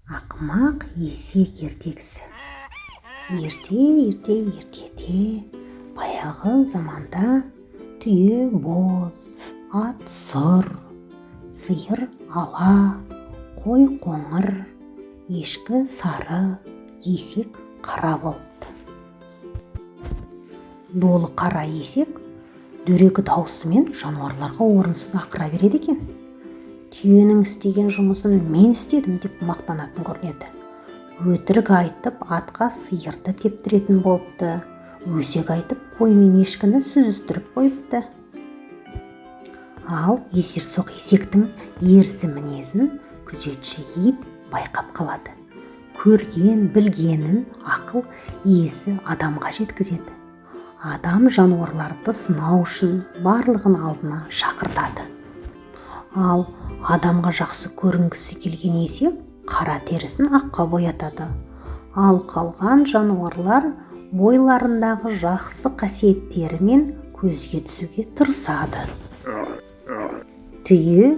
Ақымақ есек ертегісі. Ертеде баяғы заманда түйе боз, ат сұр, сиыр ала, қой қоңыр, ешкі сары, есек қара болыпты. Долы қара есек дөрекі даусымен жануарларға орынсыз ақыра береді екен. Түйенің істеген жұмысын мен істедім деп мақтанатын көрінеді. Өтірік айтып атқа сиырды тептіретін болыпты. Өсек айтып қой мен ешкіні сүзістіріп қойыпты. Ал есерсоқ есектің ерсі мінезін күзетші ит байқап қалады. Көрген білгенін ақыл иесі адамға жеткізеді. Адам жануарларды сынау үшін барлығын алдына шақыртады. Ал адамға жақсы көрінгісі келген есек қара терісін аққа боятады. Ал қалған жануарлар бойларындағы жақсы қасиеттерімен көзге түсуге тырысады. Түйе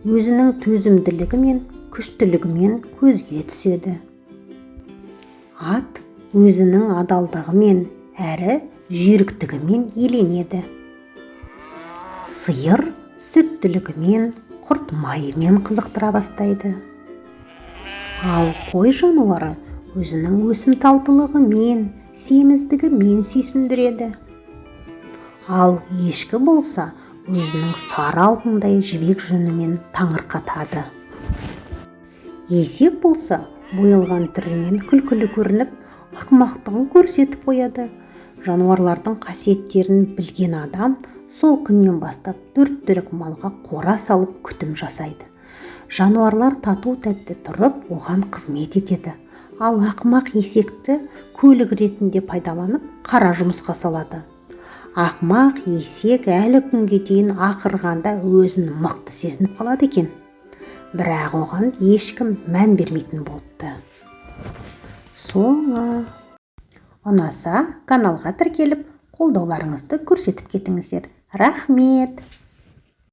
өзінің төзімділігі мен күштілігімен көзге түседі. Ат өзінің адалдығымен әрі жүйріктігімен еленеді. Сиыр сүттілігімен, құрт майымен қызықтыра бастайды. Ал қой жануары өзінің өсімталдылығымен, семіздігімен сүйсіндіреді. Ал ешкі болса өзінің сары алтындай жібек жүнімен таңырқатады. Есек болса боялған түрімен күлкілі көрініп, ақымақтығын көрсетіп қояды. Жануарлардың қасиеттерін білген адам сол күннен бастап төрт малға қора салып күтім жасайды. Жануарлар тату-тәтті тұрып, оған қызмет етеді. Ал ақымақ есекті көлік ретінде пайдаланып, қара жұмысқа салады. Ақымақ есек әлі күнге дейін ақырғанда өзін мықты сезініп қалады екен. Бірақ оған ешкім мән бермейтін болыпты. Соңы. Ұнаса, каналға тіркеліп, қолдауларыңызды көрсетіп кетіңіздер. Рахмет!